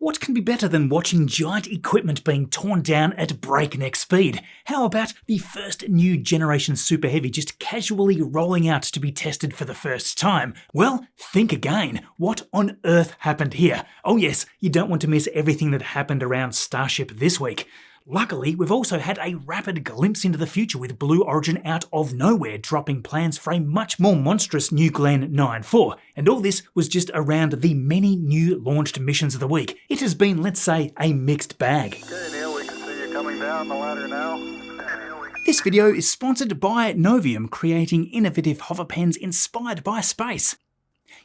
What can be better than watching giant equipment being torn down at breakneck speed? How about the first new generation Super Heavy just casually rolling out to be tested for the first time? Well, think again. What on earth happened here? Oh yes, you don't want to miss everything that happened around Starship this week. Luckily, we've also had a rapid glimpse into the future with Blue Origin out of nowhere dropping plans for a much more monstrous New Glenn 9-4, and all this was just around the many new launched missions of the week. It has been, let's say, a mixed bag. Okay, Neil, we can see you coming down the ladder now. This video is sponsored by Novium, creating innovative hover pens inspired by space.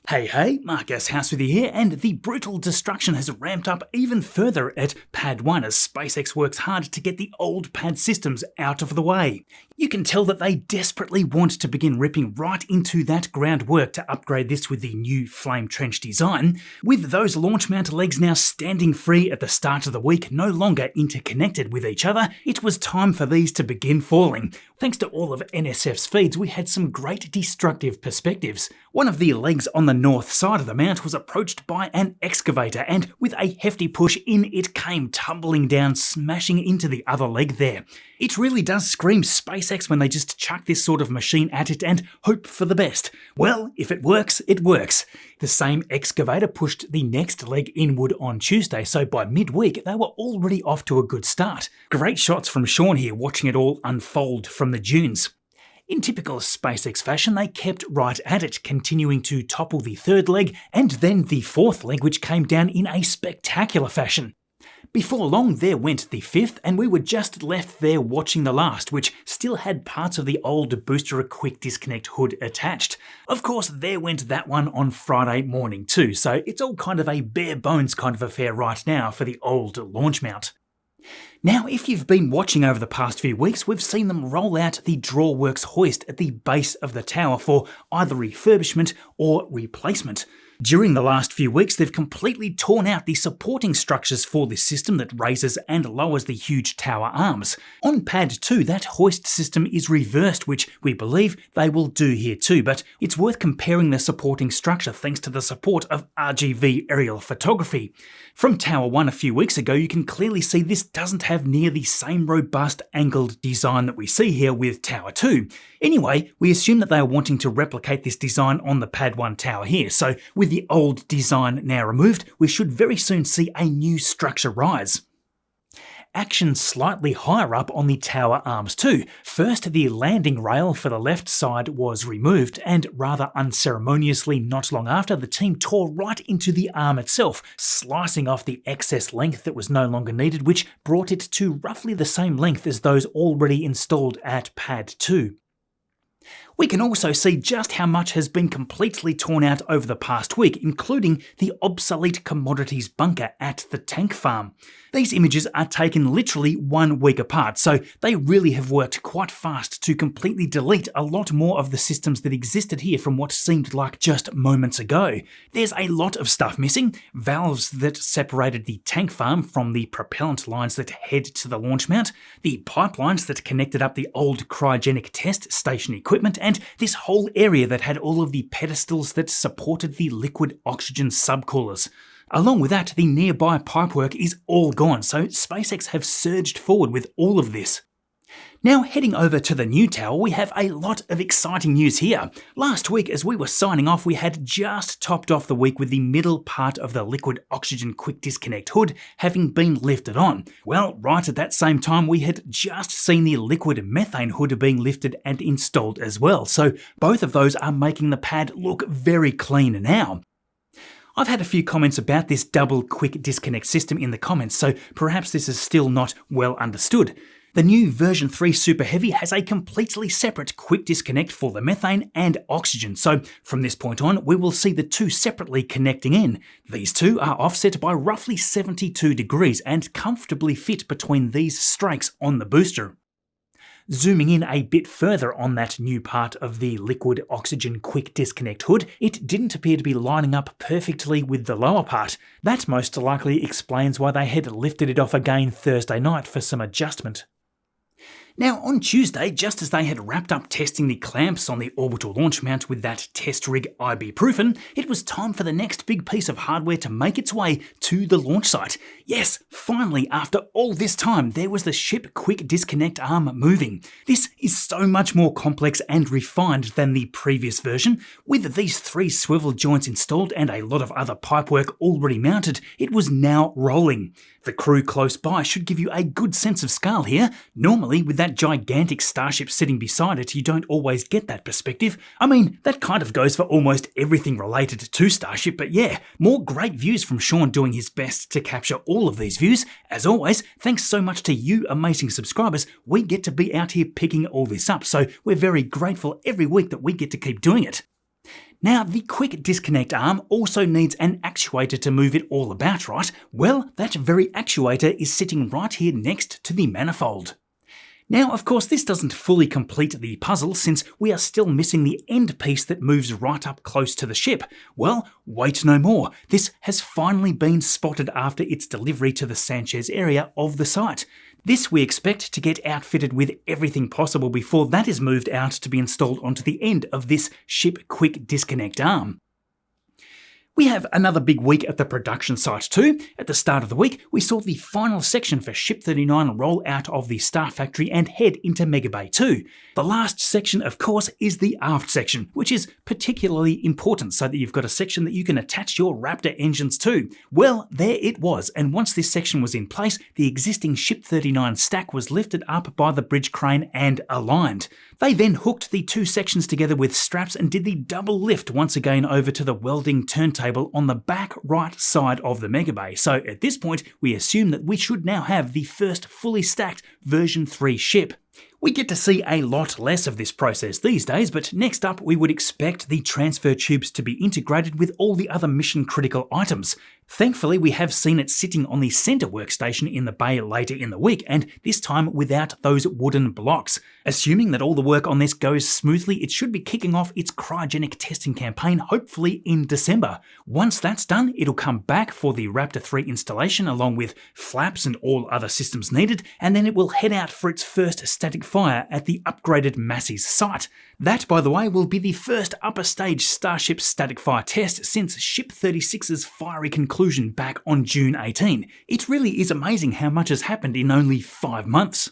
Hey, Marcus House with you here, and the brutal destruction has ramped up even further at Pad 1 as SpaceX works hard to get the old pad systems out of the way. You can tell that they desperately want to begin ripping right into that groundwork to upgrade this with the new flame trench design. With those launch mount legs now standing free at the start of the week, no longer interconnected with each other, it was time for these to begin falling. Thanks to all of NSF's feeds, we had some great destructive perspectives. One of the legs on the north side of the mount was approached by an excavator, and with a hefty push in it came tumbling down, smashing into the other leg there. It really does scream SpaceX when they just chuck this sort of machine at it and hope for the best. Well, if it works, it works. The same excavator pushed the next leg inward on Tuesday, so by midweek they were already off to a good start. Great shots from Shaun here watching it all unfold from the dunes. In typical SpaceX fashion, they kept right at it, continuing to topple the third leg and then the fourth leg, which came down in a spectacular fashion. Before long, there went the fifth, and we were just left there watching the last, which still had parts of the old booster quick disconnect hood attached. Of course, there went that one on Friday morning too, so it's all kind of a bare bones kind of affair right now for the old launch mount. Now, if you've been watching over the past few weeks, we've seen them roll out the Drawworks hoist at the base of the tower for either refurbishment or replacement. During the last few weeks, they've completely torn out the supporting structures for this system that raises and lowers the huge tower arms. On Pad 2, that hoist system is reversed, which we believe they will do here too, but it's worth comparing the supporting structure thanks to the support of RGV aerial photography. From Tower 1 a few weeks ago, you can clearly see this doesn't have near the same robust angled design that we see here with Tower 2. Anyway, we assume that they are wanting to replicate this design on the Pad 1 tower here, so with the old design now removed, we should very soon see a new structure rise. Action slightly higher up on the tower arms too. First, the landing rail for the left side was removed, and rather unceremoniously not long after, the team tore right into the arm itself, slicing off the excess length that was no longer needed, which brought it to roughly the same length as those already installed at Pad 2. We can also see just how much has been completely torn out over the past week, including the obsolete commodities bunker at the tank farm. These images are taken literally 1 week apart, so they really have worked quite fast to completely delete a lot more of the systems that existed here from what seemed like just moments ago. There's a lot of stuff missing: valves that separated the tank farm from the propellant lines that head to the launch mount, the pipelines that connected up the old cryogenic test station equipment, and this whole area that had all of the pedestals that supported the liquid oxygen subcoolers. Along with that, the nearby pipework is all gone, so SpaceX have surged forward with all of this. Now heading over to the new tower, we have a lot of exciting news here. Last week, as we were signing off, we had just topped off the week with the middle part of the liquid oxygen quick disconnect hood having been lifted on. Well, right at that same time, we had just seen the liquid methane hood being lifted and installed as well, so both of those are making the pad look very clean now. I've had a few comments about this double quick disconnect system in the comments, so perhaps this is still not well understood. The new version 3 Super Heavy has a completely separate quick disconnect for the methane and oxygen, so from this point on we will see the two separately connecting in. These two are offset by roughly 72 degrees and comfortably fit between these strakes on the booster. Zooming in a bit further on that new part of the liquid oxygen quick disconnect hood, it didn't appear to be lining up perfectly with the lower part. That most likely explains why they had lifted it off again Thursday night for some adjustment. Now, on Tuesday, just as they had wrapped up testing the clamps on the orbital launch mount with that test rig ibuprofen, it was time for the next big piece of hardware to make its way to the launch site. Yes, finally, after all this time, there was the ship quick disconnect arm moving. This is so much more complex and refined than the previous version. With these 3 swivel joints installed and a lot of other pipework already mounted, it was now rolling. The crew close by should give you a good sense of scale here. Normally, with that gigantic Starship sitting beside it, you don't always get that perspective. I mean, that kind of goes for almost everything related to Starship, but yeah, more great views from Shaun doing his best to capture all of these views. As always, thanks so much to you amazing subscribers. We get to be out here picking all this up, so we're very grateful every week that we get to keep doing it. Now, the quick disconnect arm also needs an actuator to move it all about, right? Well, that very actuator is sitting right here next to the manifold. Now, of course, this doesn't fully complete the puzzle since we are still missing the end piece that moves right up close to the ship. Well, wait no more. This has finally been spotted after its delivery to the Sanchez area of the site. This we expect to get outfitted with everything possible before that is moved out to be installed onto the end of this ship quick disconnect arm. We have another big week at the production site too. At the start of the week, we saw the final section for Ship 39 roll out of the Star Factory and head into Mega Bay 2. The last section, of course, is the aft section, which is particularly important so that you've got a section that you can attach your Raptor engines to. Well, there it was, and once this section was in place, the existing Ship 39 stack was lifted up by the bridge crane and aligned. They then hooked the 2 sections together with straps and did the double lift once again over to the welding turntable on the back right side of the Mega Bay. So at this point, we assume that we should now have the first fully stacked version 3 ship. We get to see a lot less of this process these days, but next up we would expect the transfer tubes to be integrated with all the other mission critical items. Thankfully, we have seen it sitting on the center workstation in the bay later in the week, and this time without those wooden blocks. Assuming that all the work on this goes smoothly, it should be kicking off its cryogenic testing campaign hopefully in December. Once that's done, it'll come back for the Raptor 3 installation along with flaps and all other systems needed, and then it will head out for its first static fire at the upgraded Massey's site. That, by the way, will be the first upper stage Starship static fire test since Ship 36's fiery conclusion back on June 18. It really is amazing how much has happened in only 5 months.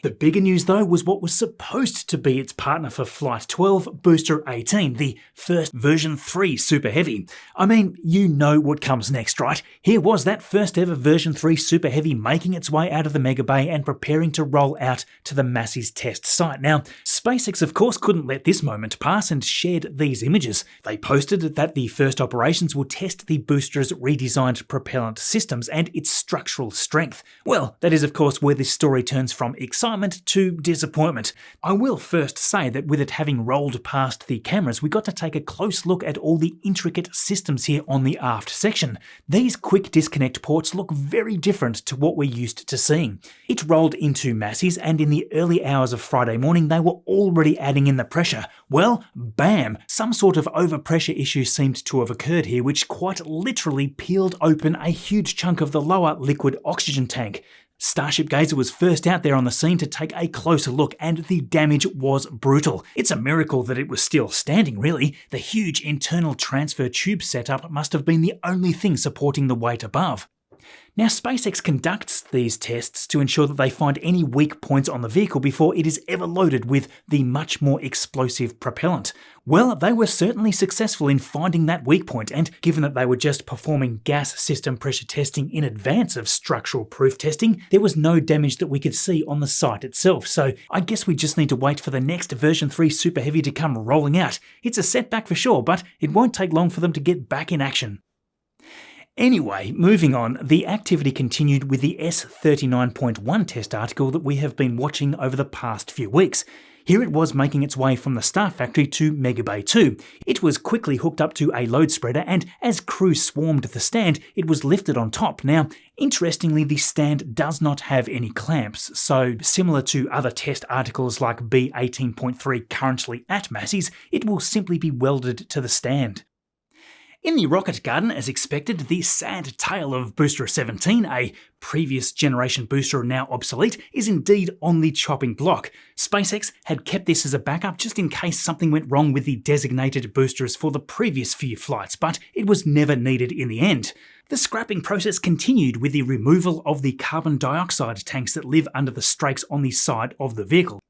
The bigger news though was what was supposed to be its partner for Flight 12, Booster 18, the first version 3 Super Heavy. I mean, you know what comes next, right? Here was that first ever version 3 Super Heavy making its way out of the Mega Bay and preparing to roll out to the Massey's test site. Now, SpaceX of course couldn't let this moment pass and shared these images. They posted that the first operations will test the booster's redesigned propellant systems and its structural strength. Well, that is of course where this story turns from excitement to disappointment. I will first say that with it having rolled past the cameras, we got to take a close look at all the intricate systems here on the aft section. These quick disconnect ports look very different to what we're used to seeing. It rolled into Massey's, and in the early hours of Friday morning they were already adding in the pressure. Well, bam! Some sort of overpressure issue seemed to have occurred here, which quite literally peeled open a huge chunk of the lower liquid oxygen tank. Starship Gazer was first out there on the scene to take a closer look, and the damage was brutal. It's a miracle that it was still standing, really. The huge internal transfer tube setup must have been the only thing supporting the weight above. Now, SpaceX conducts these tests to ensure that they find any weak points on the vehicle before it is ever loaded with the much more explosive propellant. Well, they were certainly successful in finding that weak point, and given that they were just performing gas system pressure testing in advance of structural proof testing, there was no damage that we could see on the site itself. So I guess we just need to wait for the next version 3 Super Heavy to come rolling out. It's a setback for sure, but it won't take long for them to get back in action. Anyway, moving on, the activity continued with the S39.1 test article that we have been watching over the past few weeks. Here it was making its way from the Star Factory to Mega Bay 2. It was quickly hooked up to a load spreader, and as crew swarmed the stand, it was lifted on top. Now, interestingly, the stand does not have any clamps, so similar to other test articles like B18.3 currently at Massey's, it will simply be welded to the stand. In the rocket garden, as expected, the sad tale of Booster 17, a previous generation booster now obsolete, is indeed on the chopping block. SpaceX had kept this as a backup just in case something went wrong with the designated boosters for the previous few flights, but it was never needed in the end. The scrapping process continued with the removal of the carbon dioxide tanks that live under the strakes on the side of the vehicle.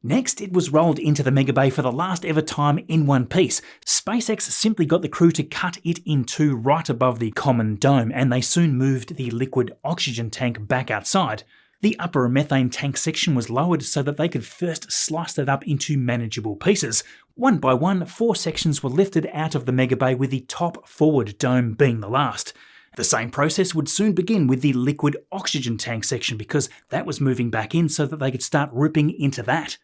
Next, it was rolled into the Mega Bay for the last ever time in one piece. SpaceX simply got the crew to cut it in two right above the common dome, and they soon moved the liquid oxygen tank back outside. The upper methane tank section was lowered so that they could first slice it up into manageable pieces. One by one, 4 sections were lifted out of the Mega Bay, with the top forward dome being the last. The same process would soon begin with the liquid oxygen tank section, because that was moving back in so that they could start ripping into that.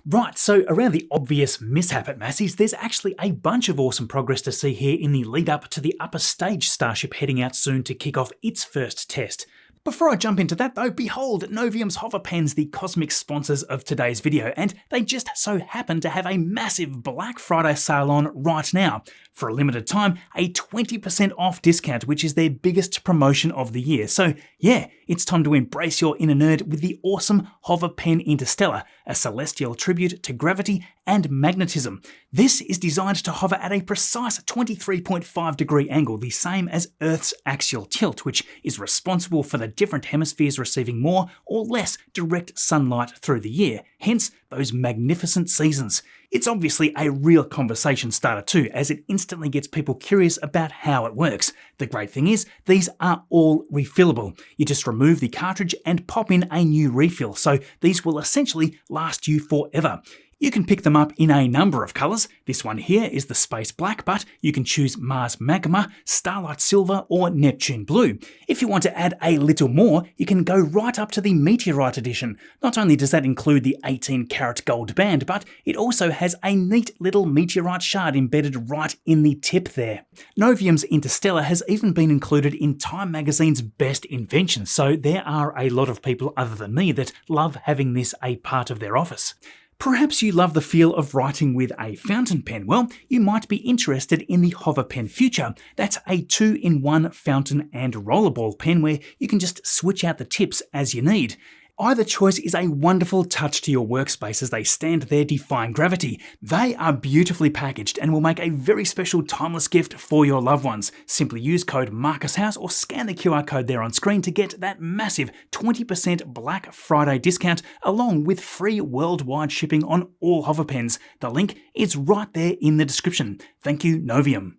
Right, so around the obvious mishap at Massey's, there's actually a bunch of awesome progress to see here in the lead up to the upper stage Starship heading out soon to kick off its first test. Before I jump into that though, behold Novium's hover pens, the cosmic sponsors of today's video, and they just so happen to have a massive Black Friday sale on right now. For a limited time, a 20% off discount, which is their biggest promotion of the year. So yeah, it's time to embrace your inner nerd with the awesome Hover Pen Interstellar, a celestial tribute to gravity and magnetism. This is designed to hover at a precise 23.5 degree angle, the same as Earth's axial tilt, which is responsible for the different hemispheres receiving more or less direct sunlight through the year, hence those magnificent seasons. It's obviously a real conversation starter too, as it instantly gets people curious about how it works. The great thing is, these are all refillable. You just remove the cartridge and pop in a new refill, so these will essentially last you forever. You can pick them up in a number of colours. This one here is the Space Black, but you can choose Mars Magma, Starlight Silver or Neptune Blue. If you want to add a little more, you can go right up to the Meteorite Edition. Not only does that include the 18-karat gold band, but it also has a neat little meteorite shard embedded right in the tip there. Novium's Interstellar has even been included in Time Magazine's Best Inventions, so there are a lot of people other than me that love having this a part of their office. Perhaps you love the feel of writing with a fountain pen. Well, you might be interested in the Hover Pen Future. That's a 2-in-1 fountain and rollerball pen where you can just switch out the tips as you need. Either choice is a wonderful touch to your workspace as they stand there defying gravity. They are beautifully packaged and will make a very special timeless gift for your loved ones. Simply use code MarcusHouse or scan the QR code there on screen to get that massive 20% Black Friday discount along with free worldwide shipping on all hover pens. The link is right there in the description. Thank you, Novium.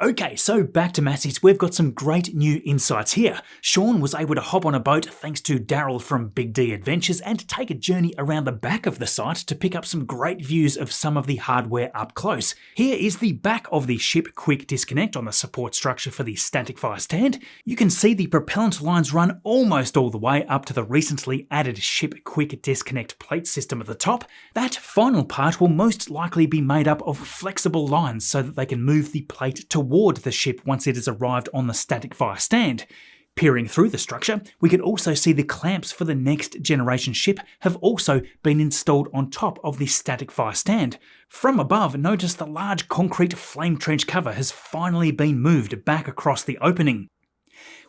Okay, so back to Massey's, we've got some great new insights here. Shaun was able to hop on a boat thanks to Daryl from Big D Adventures and take a journey around the back of the site to pick up some great views of some of the hardware up close. Here is the back of the ship quick disconnect on the support structure for the static fire stand. You can see the propellant lines run almost all the way up to the recently added ship quick disconnect plate system at the top. That final part will most likely be made up of flexible lines so that they can move the plate toward the ship once it has arrived on the static fire stand. Peering through the structure, we can also see the clamps for the next generation ship have also been installed on top of the static fire stand. From above, notice the large concrete flame trench cover has finally been moved back across the opening.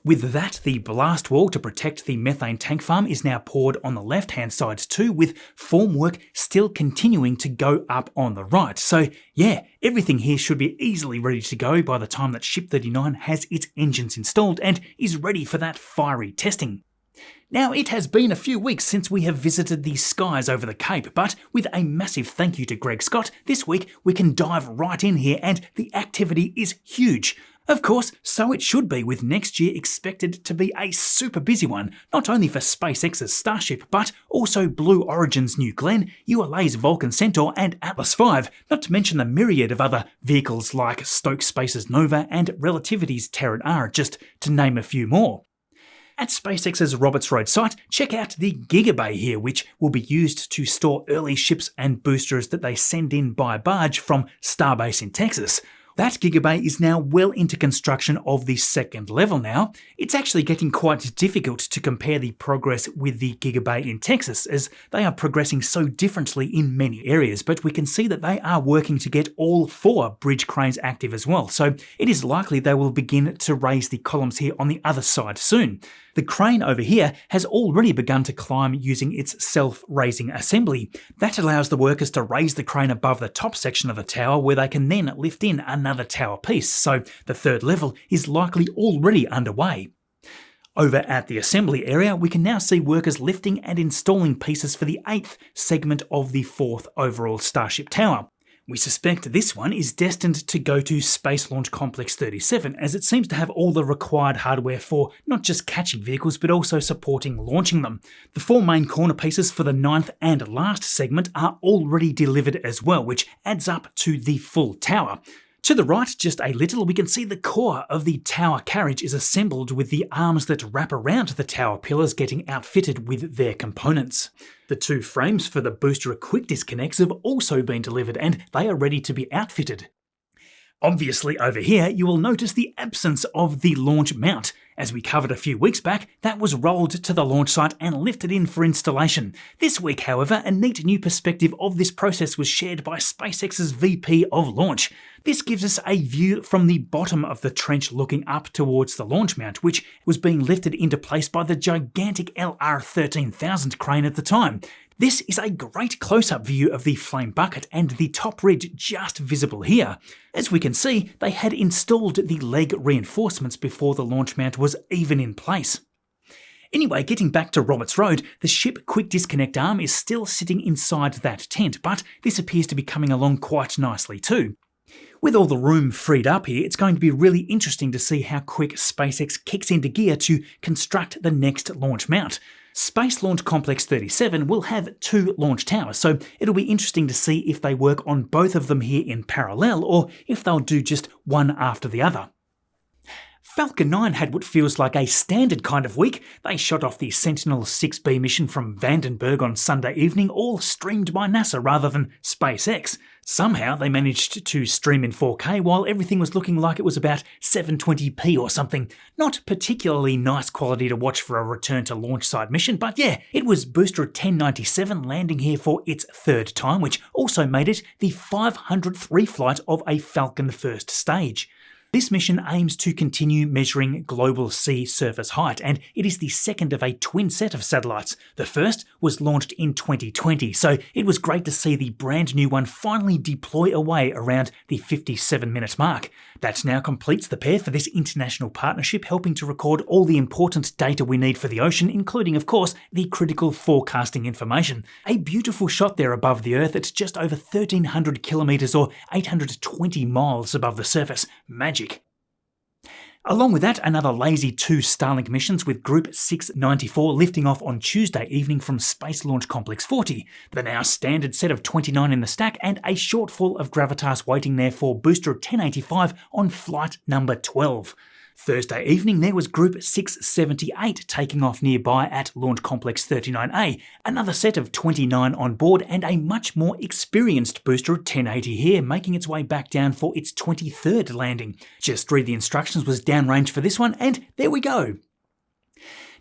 With that, the blast wall to protect the methane tank farm is now poured on the left-hand side too, with formwork still continuing to go up on the right. So yeah, everything here should be easily ready to go by the time that Ship 39 has its engines installed and is ready for that fiery testing. Now, it has been a few weeks since we have visited the skies over the Cape, but with a massive thank you to Greg Scott, this week we can dive right in here and the activity is huge. Of course, so it should be, with next year expected to be a super busy one, not only for SpaceX's Starship, but also Blue Origin's New Glenn, ULA's Vulcan Centaur and Atlas V, not to mention the myriad of other vehicles like Stoke Space's Nova and Relativity's Terran R, just to name a few more. At SpaceX's Roberts Road site, check out the Gigabay here, which will be used to store early ships and boosters that they send in by barge from Starbase in Texas. That gigabay is now well into construction of the second level now. It's actually getting quite difficult to compare the progress with the gigabay in Texas, as they are progressing so differently in many areas, but we can see that they are working to get all 4 bridge cranes active as well, so it is likely they will begin to raise the columns here on the other side soon. The crane over here has already begun to climb using its self-raising assembly. That allows the workers to raise the crane above the top section of the tower, where they can then lift in another tower piece, so the third level is likely already underway. Over at the assembly area, we can now see workers lifting and installing pieces for the 8th segment of the 4th overall Starship tower. We suspect this one is destined to go to Space Launch Complex 37, as it seems to have all the required hardware for not just catching vehicles but also supporting launching them. The 4 main corner pieces for the 9th and last segment are already delivered as well, which adds up to the full tower. To the right, just a little, we can see the core of the tower carriage is assembled, with the arms that wrap around the tower pillars getting outfitted with their components. The 2 frames for the booster quick disconnects have also been delivered, and they are ready to be outfitted. Obviously over here you will notice the absence of the launch mount. As we covered a few weeks back, that was rolled to the launch site and lifted in for installation. This week, however, a neat new perspective of this process was shared by SpaceX's VP of Launch. This gives us a view from the bottom of the trench looking up towards the launch mount, which was being lifted into place by the gigantic LR-13000 crane at the time. This is a great close-up view of the flame bucket and the top ridge just visible here. As we can see, they had installed the leg reinforcements before the launch mount was even in place. Anyway, getting back to Roberts Road, the ship quick disconnect arm is still sitting inside that tent, but this appears to be coming along quite nicely too. With all the room freed up here, it's going to be really interesting to see how quick SpaceX kicks into gear to construct the next launch mount. Space Launch Complex 37 will have 2 launch towers, so it'll be interesting to see if they work on both of them here in parallel, or if they'll do just one after the other. Falcon 9 had what feels like a standard kind of week. They shot off the Sentinel-6B mission from Vandenberg on Sunday evening, all streamed by NASA rather than SpaceX. Somehow they managed to stream in 4K while everything was looking like it was about 720p or something. Not particularly nice quality to watch for a return to launch site mission, but yeah, it was Booster 1097 landing here for its 3rd time, which also made it the 500th reflight of a Falcon first stage. This mission aims to continue measuring global sea surface height, and it is the 2nd of a twin set of satellites. The first was launched in 2020, so it was great to see the brand new one finally deploy away around the 57-minute mark. That now completes the pair for this international partnership, helping to record all the important data we need for the ocean, including, of course, the critical forecasting information. A beautiful shot there above the Earth at just over 1,300 kilometres or 820 miles above the surface. Magic. Along with that, another lazy 2 Starlink missions, with Group 694 lifting off on Tuesday evening from Space Launch Complex 40. The now standard set of 29 in the stack, and a shortfall of Gravitas waiting there for Booster 1085 on flight number 12. Thursday evening there was Group 678 taking off nearby at Launch Complex 39A, another set of 29 on board, and a much more experienced Booster 1080 here, making its way back down for its 23rd landing. Just read the instructions was downrange for this one, and there we go.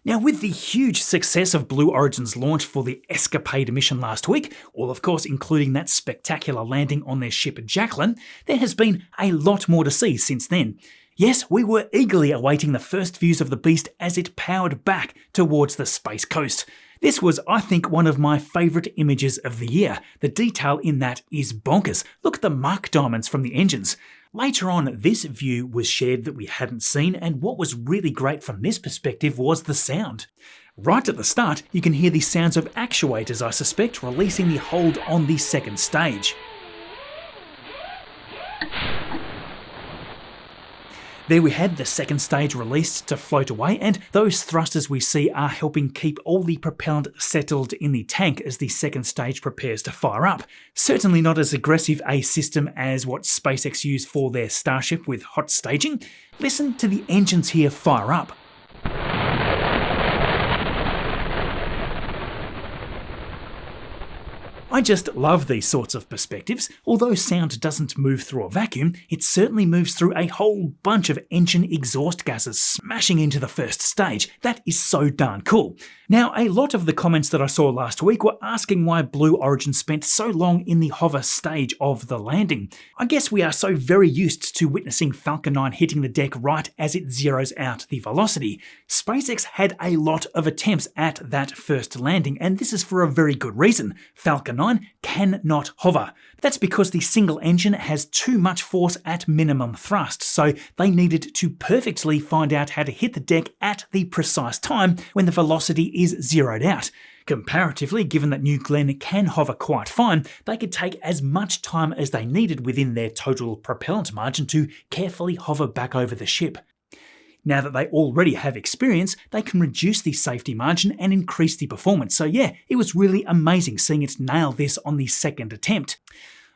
Now, with the huge success of Blue Origin's launch for the Escapade mission last week, all of course including that spectacular landing on their ship Jacqueline, there has been a lot more to see since then. Yes, we were eagerly awaiting the first views of the beast as it powered back towards the space coast. This was, I think, one of my favourite images of the year. The detail in that is bonkers. Look at the mark diamonds from the engines. Later on, this view was shared that we hadn't seen, and what was really great from this perspective was the sound. Right at the start, you can hear the sounds of actuators, I suspect, releasing the hold on the second stage. There we had the second stage released to float away, and those thrusters we see are helping keep all the propellant settled in the tank as the second stage prepares to fire up. Certainly not as aggressive a system as what SpaceX used for their Starship with hot staging. Listen to the engines here fire up. I just love these sorts of perspectives. Although sound doesn't move through a vacuum, it certainly moves through a whole bunch of engine exhaust gases smashing into the first stage. That is so darn cool. Now, a lot of the comments that I saw last week were asking why Blue Origin spent so long in the hover stage of the landing. I guess we are so very used to witnessing Falcon 9 hitting the deck right as it zeroes out the velocity. SpaceX had a lot of attempts at that first landing, and this is for a very good reason. Falcon 9 cannot hover. That's because the single engine has too much force at minimum thrust, so they needed to perfectly find out how to hit the deck at the precise time when the velocity is zeroed out. Comparatively, given that New Glenn can hover quite fine, they could take as much time as they needed within their total propellant margin to carefully hover back over the ship. Now that they already have experience, they can reduce the safety margin and increase the performance. So yeah, it was really amazing seeing it nail this on the second attempt.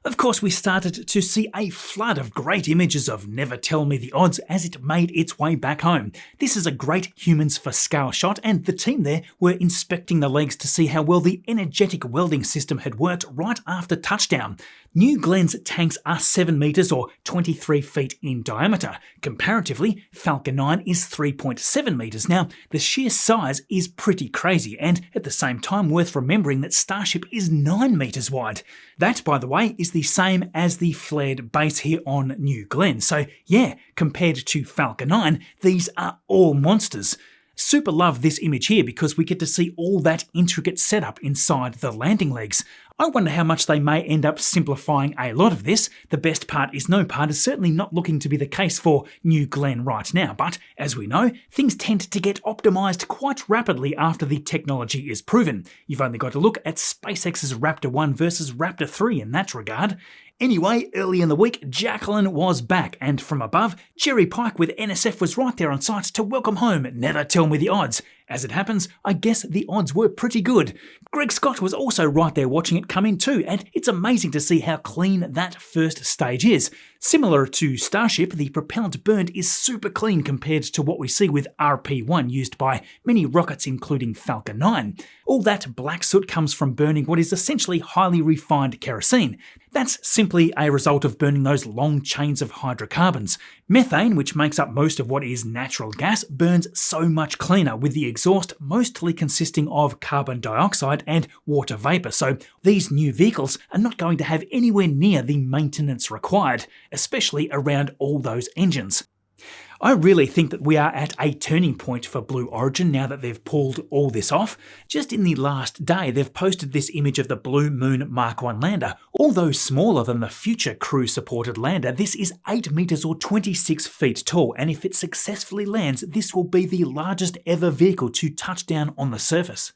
Of course, we started to see a flood of great images of Never Tell Me the Odds as it made its way back home. This is a great humans for scale shot, and the team there were inspecting the legs to see how well the energetic welding system had worked right after touchdown. New Glenn's tanks are 7 meters or 23 feet in diameter. Comparatively, Falcon 9 is 3.7 meters. Now, the sheer size is pretty crazy, and at the same time worth remembering that Starship is 9 meters wide. That, by the way, is the same as the flared base here on New Glenn. So yeah, compared to Falcon 9, these are all monsters. Super love this image here because we get to see all that intricate setup inside the landing legs. I wonder how much they may end up simplifying a lot of this. The best part is no part is certainly not looking to be the case for New Glenn right now, but as we know, things tend to get optimized quite rapidly after the technology is proven. You've only got to look at SpaceX's Raptor 1 versus Raptor 3 in that regard. Anyway, early in the week, Jacqueline was back, and from above, Jerry Pike with NSF was right there on site to welcome home Never Tell Me the Odds. As it happens, I guess the odds were pretty good. Greg Scott was also right there watching it come in too, and it's amazing to see how clean that first stage is. Similar to Starship, the propellant burned is super clean compared to what we see with RP-1 used by many rockets including Falcon 9. All that black soot comes from burning what is essentially highly refined kerosene. That's simply a result of burning those long chains of hydrocarbons. Methane, which makes up most of what is natural gas, burns so much cleaner, with the exhaust mostly consisting of carbon dioxide and water vapour, so these new vehicles are not going to have anywhere near the maintenance required, especially around all those engines. I really think that we are at a turning point for Blue Origin now that they've pulled all this off. Just in the last day, they've posted this image of the Blue Moon Mark 1 lander. Although smaller than the future crew-supported lander, this is 8 meters or 26 feet tall, and if it successfully lands, this will be the largest ever vehicle to touch down on the surface.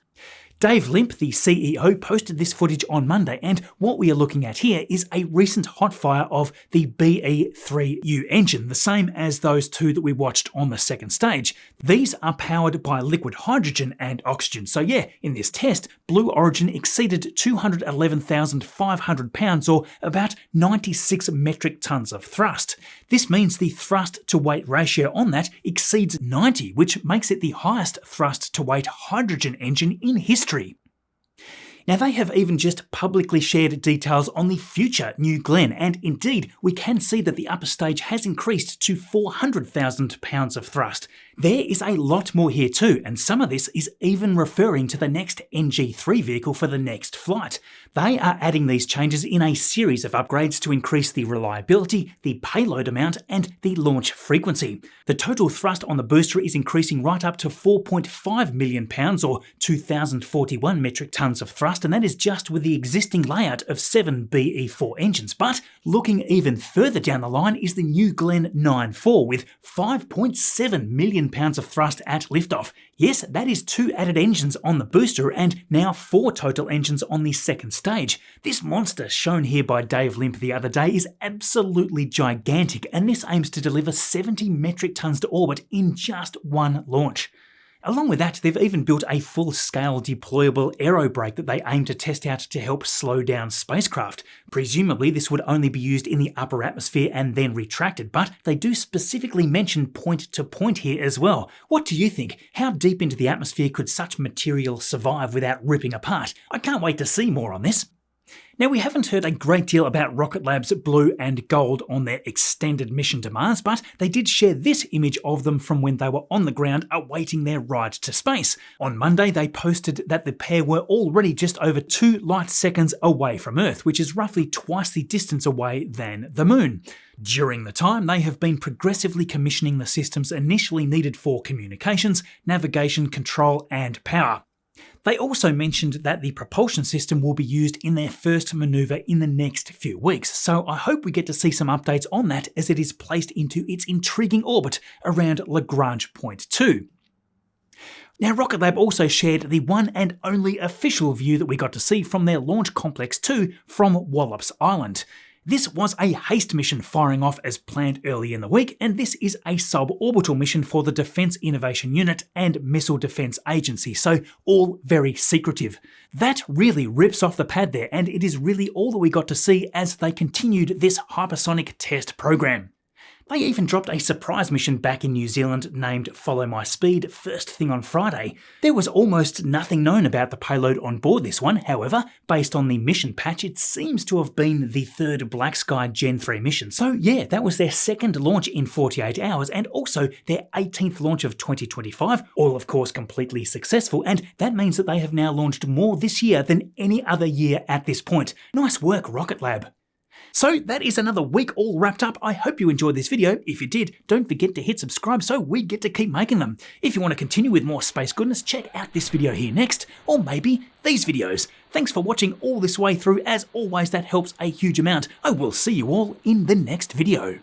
Dave Limp, the CEO, posted this footage on Monday, and what we are looking at here is a recent hot fire of the BE-3U engine, the same as those two that we watched on the second stage. These are powered by liquid hydrogen and oxygen, so yeah, in this test, Blue Origin exceeded 211,500 pounds or about 96 metric tons of thrust. This means the thrust-to-weight ratio on that exceeds 90, which makes it the highest thrust-to-weight hydrogen engine in history. Now, they have even just publicly shared details on the future New Glenn, and indeed, we can see that the upper stage has increased to 400,000 pounds of thrust. There is a lot more here too, and some of this is even referring to the next NG3 vehicle for the next flight. They are adding these changes in a series of upgrades to increase the reliability, the payload amount, and the launch frequency. The total thrust on the booster is increasing right up to 4.5 million pounds or 2,041 metric tons of thrust, and that is just with the existing layout of 7 BE-4 engines. But looking even further down the line is the New Glenn 9-4 with 5.7 million pounds of thrust at liftoff. Yes, that is 2 added engines on the booster and now 4 total engines on the second stage. This monster shown here by Dave Limp the other day is absolutely gigantic, and this aims to deliver 70 metric tons to orbit in just one launch. Along with that, they've even built a full-scale deployable aero brake that they aim to test out to help slow down spacecraft. Presumably, this would only be used in the upper atmosphere and then retracted, but they do specifically mention point-to-point here as well. What do you think? How deep into the atmosphere could such material survive without ripping apart? I can't wait to see more on this. Now, we haven't heard a great deal about Rocket Lab's Blue and Gold on their extended mission to Mars, but they did share this image of them from when they were on the ground awaiting their ride to space. On Monday, they posted that the pair were already just over 2 light seconds away from Earth, which is roughly twice the distance away than the Moon. During the time, they have been progressively commissioning the systems initially needed for communications, navigation, control, and power. They also mentioned that the propulsion system will be used in their first manoeuvre in the next few weeks, so I hope we get to see some updates on that as it is placed into its intriguing orbit around Lagrange Point 2. Now, Rocket Lab also shared the one and only official view that we got to see from their Launch Complex 2 from Wallops Island. This was a haste mission firing off as planned early in the week, and this is a suborbital mission for the Defence Innovation Unit and Missile Defence Agency, so all very secretive. That really rips off the pad there, and it is really all that we got to see as they continued this hypersonic test program. They even dropped a surprise mission back in New Zealand named Follow My Speed first thing on Friday. There was almost nothing known about the payload on board this one, however, based on the mission patch, it seems to have been the third Black Sky Gen 3 mission. So yeah, that was their second launch in 48 hours and also their 18th launch of 2025, all of course completely successful, and that means that they have now launched more this year than any other year at this point. Nice work, Rocket Lab. So that is another week all wrapped up. I hope you enjoyed this video. If you did, don't forget to hit subscribe so we get to keep making them. If you want to continue with more space goodness, check out this video here next, or maybe these videos. Thanks for watching all this way through. As always, that helps a huge amount. I will see you all in the next video.